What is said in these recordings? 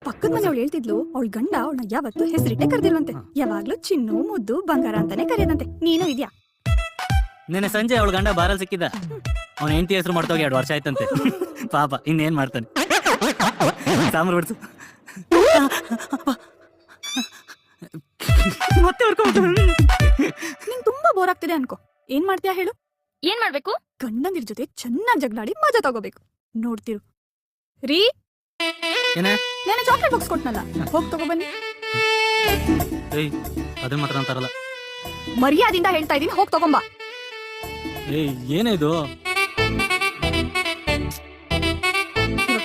ಪಕ್ಕದ ಮನೆಯವಳು ಹೇಳ್ತಿದ್ಲು ಅವಳ ಗಂಡ ಅವಳನ್ನ ಯಾವತ್ತು ಹೆಸರಿಟ್ಟೆ ಕರೆದಿಲ್ವಂತೆ. ಯಾವಾಗ್ಲೂ ಚಿನ್ನು ಮುದ್ದು ಬಂಗಾರ ಅಂತಾನೆ ಕರೆಯದಂತೆ. ನೀನು ಇದ್ಯಾ? ನೆನೆ ಸಂಜೆ ಅವಳ ಗಂಡ ಬಾರಲ್ಲಿ ಸಿಕ್ಕಿದ್ದ. ಅವನ ಹೆಂಡತಿ ಹೆಸರು ಮಾಡ್ತೋಗಿ 2 ವರ್ಷ ಆಯ್ತಂತೆ. ಪಾಪ ಇನ್ನೇನ್ ಮಾಡ್ತಾನೆ. ಸಾಂಬಾರು ಬಿಡ್ಸು. ಮತ್ತೆ ನಿಂಗ್ ತುಂಬಾ ಬೋರ್ ಆಗ್ತಿದೆ ಅನ್ಕೋ. ಏನ್ ಮಾಡ್ತೀಯಾ ಹೇಳು? ಏನ್ ಮಾಡ್ಬೇಕು? ಗಂಡಂದಿರ ಜೊತೆ ಚೆನ್ನಾಗಿ ಜಗಳಾಡಿ ಮಜಾ ತಗೋಬೇಕು. ನೋಡ್ತಿರು. ರೀ ಏನೇ ನಾನು ಚಾಕ್ಲೇಟ್ ಬಾಕ್ಸ್ ಕೊಟ್ನಲ್ಲ, ಹೋಗ್ ತಗೋಬನ್ನಿ. ಏಯ್ ಅದನ್ನ ಮಾತ್ರ ಅಂತಾರಲ್ಲ. ಮರ್ಯಾದಿಂದ ಹೇಳ್ತಾ ಇದೀನಿ, ಹೋಗ್ ತಗೊಂಬಾ. ಏಯ್ ಏನೇ ಇದು?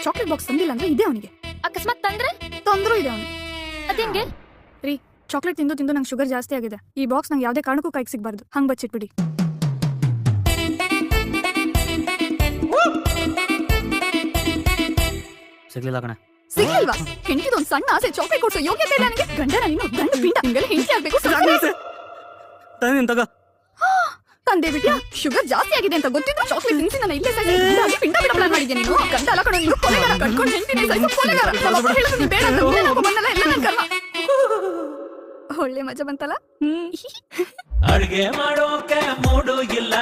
ಚಾಕ್ಲೇಟ್ ಬಾಕ್ಸ್ ತಂದಿಲ್ಲ ಅಂದ್ರೆ ಇದೆ ಅವನಿಗೆ. ಅಕಸ್ಮಾತ್ ತಂದ್ರೆ ತೊಂದ್ರು ಇದೆ ಅವನಿಗೆ. ಅದೇಂಗೆ? ರೀ ಚಾಕ್ಲೇಟ್ ತಿಂದು ತಿಂದು ನಂಗೆ ಶುಗರ್ ಜಾಸ್ತಿ ಆಗಿದೆ. ಈ ಬಾಕ್ಸ್ ನಂಗೆ ಯಾವ್ದೇ ಕಾರಣಕ್ಕೂ ಕೈಗೆ ಸಿಗ್ಬಾರ್ದು. ಹಂಗ್ ಬಚ್ಚಿಟ್ಬಿಡಿ. ಸಿಗ್ಲಿಲ್ಲ ಕಣೆ. ಸಿಗ್ಲಿಲ್ವಾ? ಹೆಂಡತಿದೊಂದು ಸಣ್ಣ ಆಸೆ ಚಾಕ್ಲೇಟ್ ಕೊಡ್ಸೋ ಯೋಗ್ಯತೆ ಇಲ್ಲ ನನಗೆ. ಗಂಡನ ನೀನು ಗಂಡು ಪಿಂಡ, ನಿಂಗೆಲ್ಲ ಹೆಂಡತಿ ಆಗ್ಬೇಕು. ತಂದಿನ್ ತಗೋ. ತಂದೆ ಬಿಟ್ಯಾ? ಶುಗರ್ ಜಾಸ್ತಿ ಆಗಿದೆ ಅಂತ ಗೊತ್ತಿದ್ರು ಚಾಕ್ಲೇಟ್ ತಿನ್ಸಿ ನನ್ನ ಇಲ್ಲೇ ಸಾಯಿಸಿ ಪಿಂಡ ಬಿಡ ಪ್ಲಾನ್ ಮಾಡಿದ್ಯಾ ನೀನು? ಗಂಡ ಅಲ್ಲ ಕಣೋ ನೀನು, ಕೊಲೆಗಾರ. ಕಟ್ಕೊಂಡು ಹೆಂಡತಿನೇ ಸಾಯಿಸೋ ಕೊಲೆಗಾರ. ನಮ್ಮಪ್ಪ ಹೇಳಿದ್ರು ನೀನು ಬೇಡ ಅಂತ, ಮುಂದೆ ನಾವು ಬಂದಲ್ಲ, ಎಲ್ಲ ನನ್ನ ಕರ್ಮ. ಒಳ್ಳೆ ಮಜಾ ಬಂತಲ್ಲ. ಅಡ್ಗೆ ಮಾಡೋಕೆ ಮೂಡು ಇಲ್ಲ.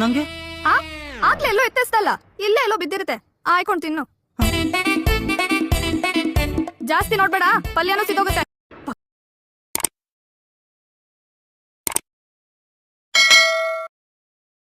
ನಂಗೆ ಆಗ್ಲೇ ಎಲ್ಲೋ ಎತ್ತಿಸ್ತಲ್ಲ, ಇಲ್ಲೇ ಎಲ್ಲೋ ಬಿದ್ದಿರುತ್ತೆ. ಆಯ್ಕೊಂಡು ತಿನ್ನು. ಜಾಸ್ತಿ ನೋಡ್ಬೇಡ, ಪಲ್ಯನೂ ಸಿದೋಗುತ್ತೆ.